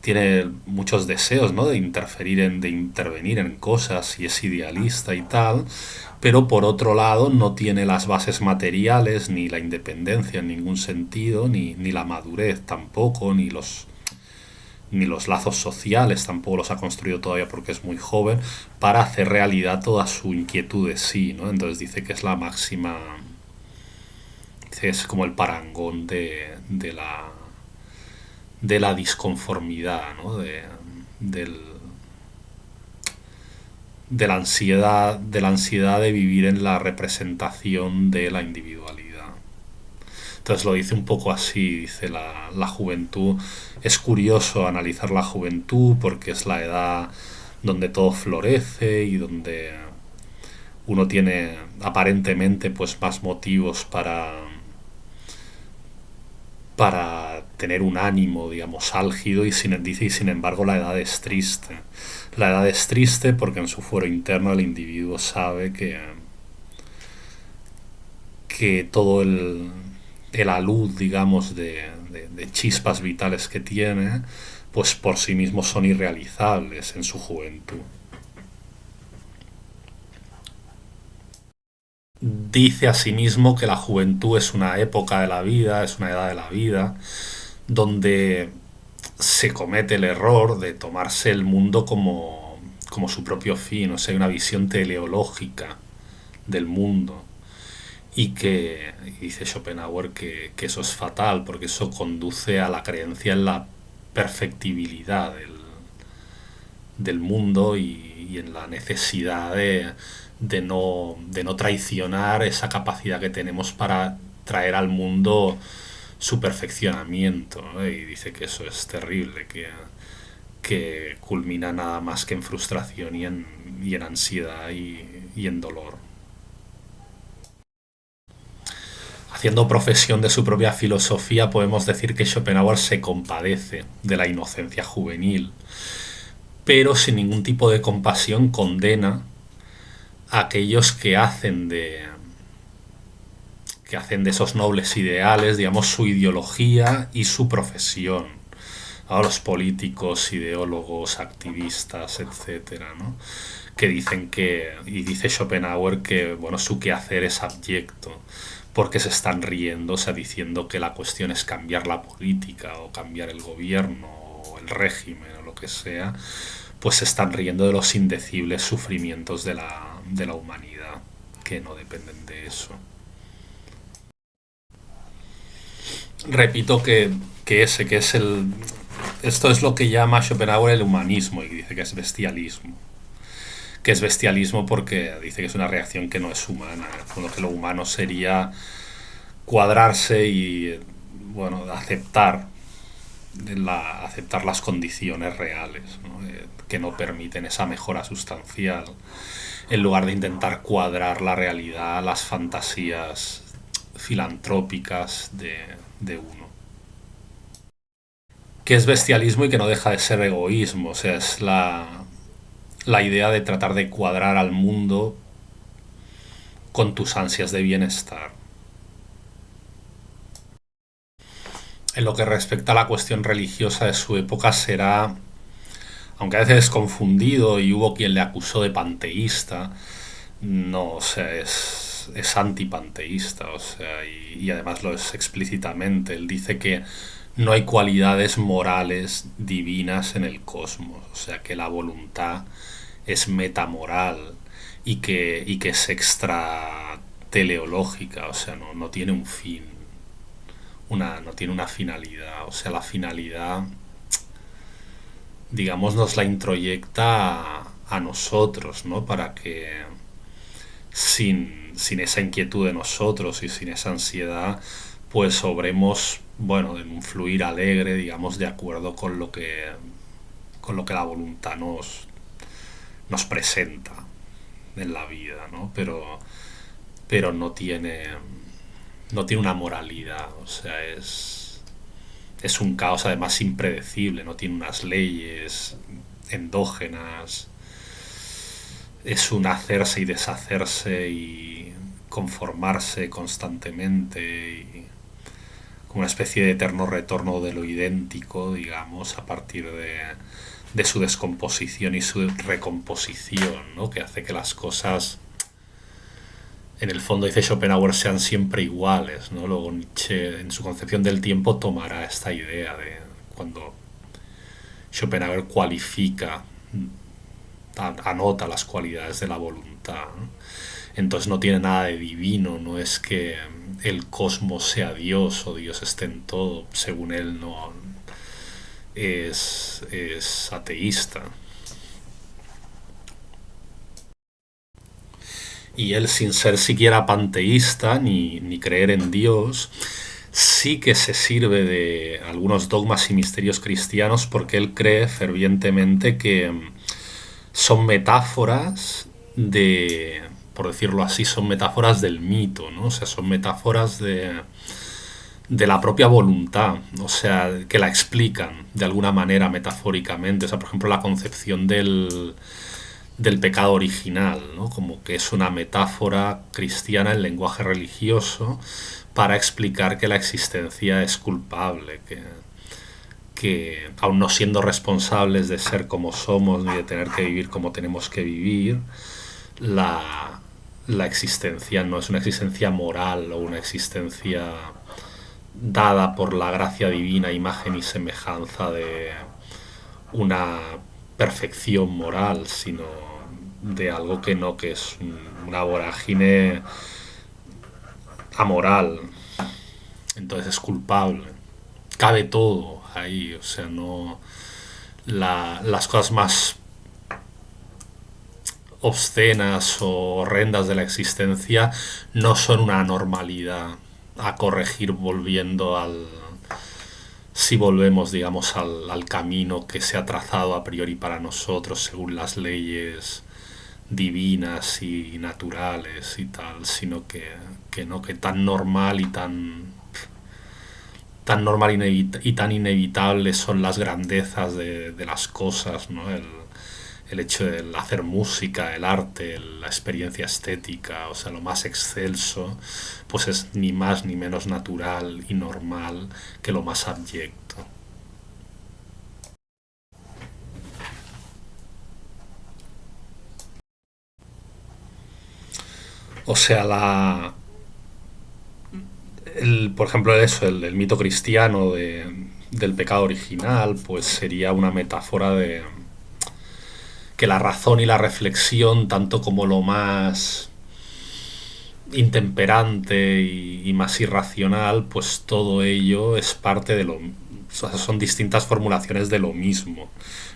[SPEAKER 1] tiene muchos deseos, ¿no? De intervenir en cosas y es idealista y tal, pero por otro lado no tiene las bases materiales, ni la independencia en ningún sentido, ni la madurez tampoco, ni los lazos sociales tampoco los ha construido todavía porque es muy joven para hacer realidad toda su inquietud de sí, ¿no? Entonces dice que es la máxima, es como el parangón de la disconformidad, ¿no? Del, de la ansiedad de vivir en la representación de la individualidad. Entonces lo dice un poco así, dice la juventud. Es curioso analizar la juventud porque es la edad donde todo florece y donde uno tiene aparentemente pues más motivos para tener un ánimo, digamos, álgido dice, y sin embargo la edad es triste. La edad es triste porque en su fuero interno el individuo sabe que todo el alud, digamos, de chispas vitales que tiene, pues por sí mismos son irrealizables en su juventud. Dice asimismo que la juventud es una época de la vida, es una edad de la vida, donde se comete el error de tomarse el mundo como su propio fin, o sea, una visión teleológica del mundo. Y dice Schopenhauer que eso es fatal, porque eso conduce a la creencia en la perfectibilidad del mundo y en la necesidad de no traicionar esa capacidad que tenemos para traer al mundo su perfeccionamiento, ¿no? Y dice que eso es terrible, que culmina nada más que en frustración y en ansiedad y en dolor. Haciendo profesión de su propia filosofía, podemos decir que Schopenhauer se compadece de la inocencia juvenil, pero sin ningún tipo de compasión condena a aquellos que hacen de esos nobles ideales, digamos, su ideología y su profesión. A los políticos, ideólogos, activistas, etcétera, ¿no? Que dicen y dice Schopenhauer que, bueno, su quehacer es abyecto, porque se están riendo, o sea, diciendo que la cuestión es cambiar la política o cambiar el gobierno o el régimen o lo que sea, pues se están riendo de los indecibles sufrimientos de la humanidad, que no dependen de eso. Repito que es el... Esto es lo que llama Schopenhauer el humanismo y dice que es bestialismo. Que es bestialismo porque dice que es una reacción que no es humana. En el fondo que lo humano sería cuadrarse y, bueno, aceptar las condiciones reales, ¿no? Que no permiten esa mejora sustancial, en lugar de intentar cuadrar la realidad a las fantasías filantrópicas de uno. Que es bestialismo y que no deja de ser egoísmo, o sea, es la idea de tratar de cuadrar al mundo con tus ansias de bienestar. En lo que respecta a la cuestión religiosa de su época será, aunque a veces es confundido y hubo quien le acusó de panteísta, no, o sea, es antipanteísta, o sea, y además lo es explícitamente. Él dice que no hay cualidades morales divinas en el cosmos, o sea, que la voluntad es metamoral y que es extra teleológica, o sea, no tiene un fin, no tiene una finalidad, o sea, la finalidad digamos, nos la introyecta a nosotros, ¿no? Para que sin esa inquietud de nosotros y sin esa ansiedad, pues obremos, bueno, en un fluir alegre, digamos, de acuerdo con lo que la voluntad nos presenta en la vida, ¿no? Pero no tiene una moralidad, o sea, es un caos además impredecible, no tiene unas leyes endógenas, es un hacerse y deshacerse y conformarse constantemente y como una especie de eterno retorno de lo idéntico, digamos, a partir de su descomposición y su recomposición, ¿no? Que hace que las cosas, en el fondo, dice Schopenhauer, sean siempre iguales, ¿no? Luego Nietzsche, en su concepción del tiempo, tomará esta idea de cuando Schopenhauer cualifica, anota las cualidades de la voluntad, ¿no? Entonces no tiene nada de divino, no es que el cosmos sea Dios o Dios esté en todo, según él no es ateísta. Y él, sin ser siquiera panteísta ni creer en Dios, sí que se sirve de algunos dogmas y misterios cristianos porque él cree fervientemente que son metáforas por decirlo así, son metáforas del mito, ¿no? O sea, son metáforas de la propia voluntad, o sea, que la explican de alguna manera metafóricamente. O sea, por ejemplo, la concepción del pecado original, ¿no? Como que es una metáfora cristiana en lenguaje religioso para explicar que la existencia es culpable, que aun no siendo responsables de ser como somos ni de tener que vivir como tenemos que vivir, la existencia no es una existencia moral o una existencia dada por la gracia divina, imagen y semejanza de una perfección moral, sino de algo que no, que es una vorágine amoral. Entonces es culpable. Cabe todo ahí, o sea, no. Las cosas más obscenas o horrendas de la existencia no son una normalidad a corregir volviendo si volvemos, digamos, al camino que se ha trazado a priori para nosotros según las leyes divinas y naturales y tal, sino que no, que tan normal y tan normal y tan inevitables son las grandezas de las cosas, ¿no? El hecho de hacer música, el arte, la experiencia estética, o sea, lo más excelso, pues es ni más ni menos natural y normal que lo más abyecto. O sea, por ejemplo, eso, el mito cristiano del pecado original, pues sería una metáfora de que la razón y la reflexión, tanto como lo más intemperante y más irracional, pues todo ello es parte de lo. O sea, son distintas formulaciones de lo mismo.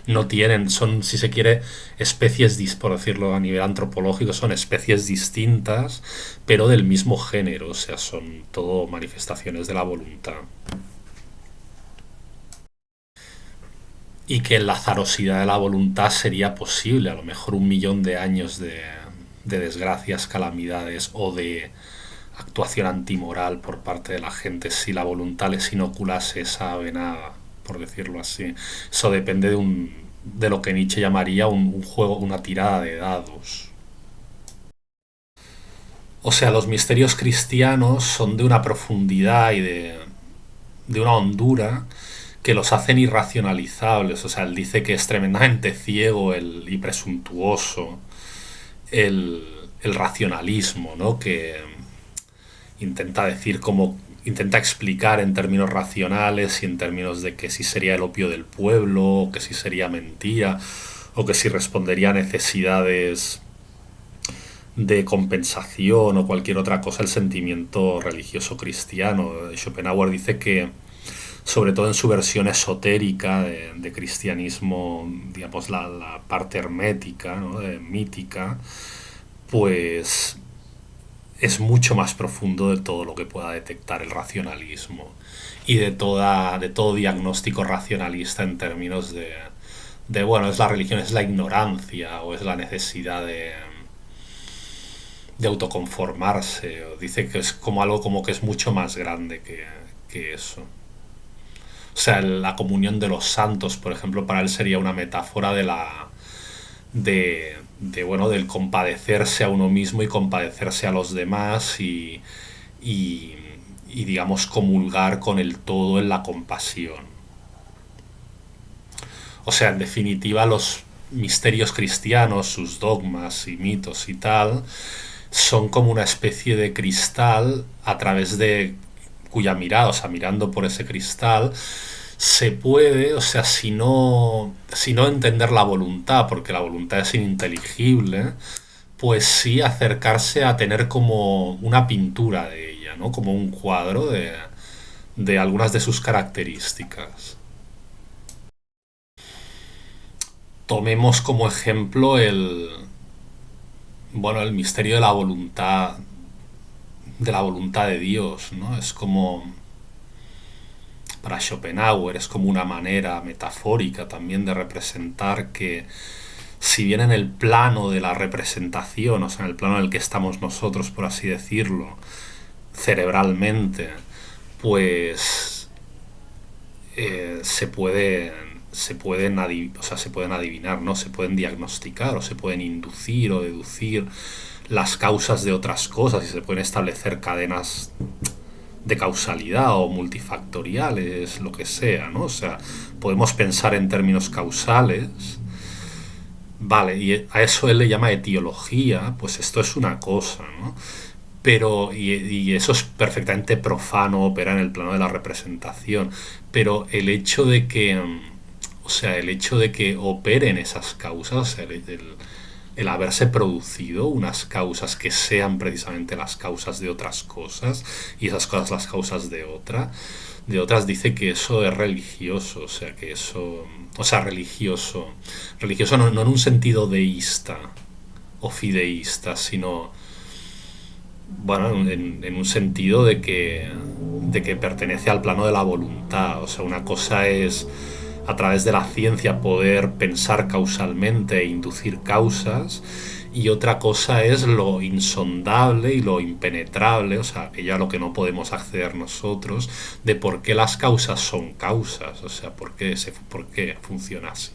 [SPEAKER 1] No tienen, son, si se quiere, especies, por decirlo a nivel antropológico, son especies distintas, pero del mismo género. O sea, son todo manifestaciones de la voluntad. Y que en la azarosidad de la voluntad sería posible, a lo mejor 1 millón de años de desgracias, calamidades o de actuación antimoral por parte de la gente si la voluntad les inoculase esa venada, por decirlo así. Eso depende de lo que Nietzsche llamaría un juego, una tirada de dados. O sea, los misterios cristianos son de una profundidad y de una hondura que los hacen irracionalizables. O sea, él dice que es tremendamente ciego y presuntuoso el racionalismo, ¿no? Que intenta decir como intenta explicar en términos racionales y en términos de que si sería el opio del pueblo, o que si sería mentira, o que si respondería a necesidades de compensación o cualquier otra cosa el sentimiento religioso cristiano. Schopenhauer dice que sobre todo en su versión esotérica de cristianismo, digamos, la parte hermética, ¿no? Mítica, pues es mucho más profundo de todo lo que pueda detectar el racionalismo y de todo diagnóstico racionalista en términos bueno, es la religión, es la ignorancia o es la necesidad de autoconformarse, o dice que es como algo como que es mucho más grande que eso. O sea, la comunión de los santos, por ejemplo, para él sería una metáfora bueno, del compadecerse a uno mismo y compadecerse a los demás y, y digamos comulgar con el todo en la compasión. O sea, en definitiva, los misterios cristianos, sus dogmas y mitos y tal, son como una especie de cristal a través de cuya mirada, o sea, mirando por ese cristal, se puede, o sea, si no entender la voluntad, porque la voluntad es ininteligible, pues sí acercarse a tener como una pintura de ella, ¿no? Como un cuadro de algunas de sus características. Tomemos como ejemplo bueno, el misterio de la voluntad de Dios, ¿no? Es como, para Schopenhauer, es como una manera metafórica también de representar que, si bien en el plano de la representación, o sea, en el plano en el que estamos nosotros, por así decirlo, cerebralmente, pues se pueden o sea, se pueden adivinar, ¿no? Se pueden diagnosticar o se pueden inducir o deducir las causas de otras cosas y se pueden establecer cadenas de causalidad o multifactoriales, lo que sea, ¿no? O sea, podemos pensar en términos causales. Vale, y a eso él le llama etiología, pues esto es una cosa, ¿no? Pero, y eso es perfectamente profano, opera en el plano de la representación, pero el hecho de que, o sea, el hecho de que operen esas causas, o sea, el haberse producido unas causas que sean precisamente las causas de otras cosas y esas cosas las causas de otras dice que eso es religioso, o sea, que eso, o sea, religioso no en un sentido deísta o fideísta, sino, bueno, en un sentido de que pertenece al plano de la voluntad. O sea, una cosa es a través de la ciencia poder pensar causalmente e inducir causas, y otra cosa es lo insondable y lo impenetrable, o sea, aquello a lo que no podemos acceder nosotros, de por qué las causas son causas, o sea, por qué funciona así.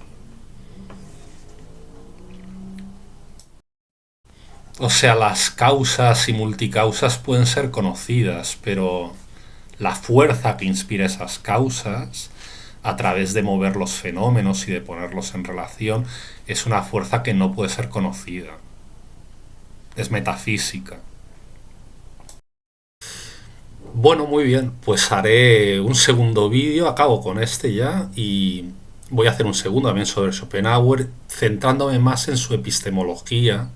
[SPEAKER 1] O sea, las causas y multicausas pueden ser conocidas, pero la fuerza que inspira esas causas, a través de mover los fenómenos y de ponerlos en relación, es una fuerza que no puede ser conocida. Es metafísica. Bueno, muy bien, pues haré un segundo vídeo, acabo con este ya, y voy a hacer un segundo también sobre Schopenhauer, centrándome más en su epistemología,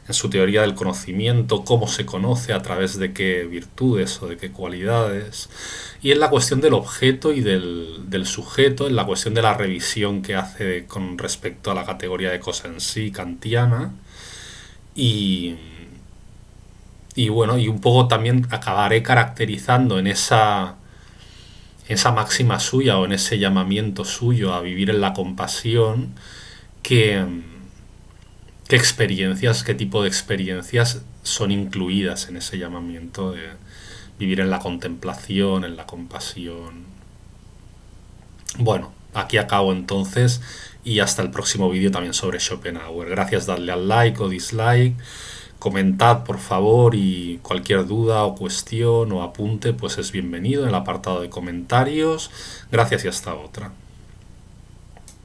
[SPEAKER 1] en su teoría del conocimiento, cómo se conoce, a través de qué virtudes o de qué cualidades, y en la cuestión del objeto y del sujeto, en la cuestión de la revisión que hace con respecto a la categoría de cosa en sí, kantiana, y, y bueno, y un poco también acabaré caracterizando en esa máxima suya o en ese llamamiento suyo a vivir en la compasión, que, qué experiencias, qué tipo de experiencias son incluidas en ese llamamiento de vivir en la contemplación, en la compasión. Bueno, aquí acabo entonces y hasta el próximo vídeo también sobre Schopenhauer. Gracias, dadle al like o dislike, comentad por favor, y cualquier duda o cuestión o apunte pues es bienvenido en el apartado de comentarios. Gracias y hasta otra.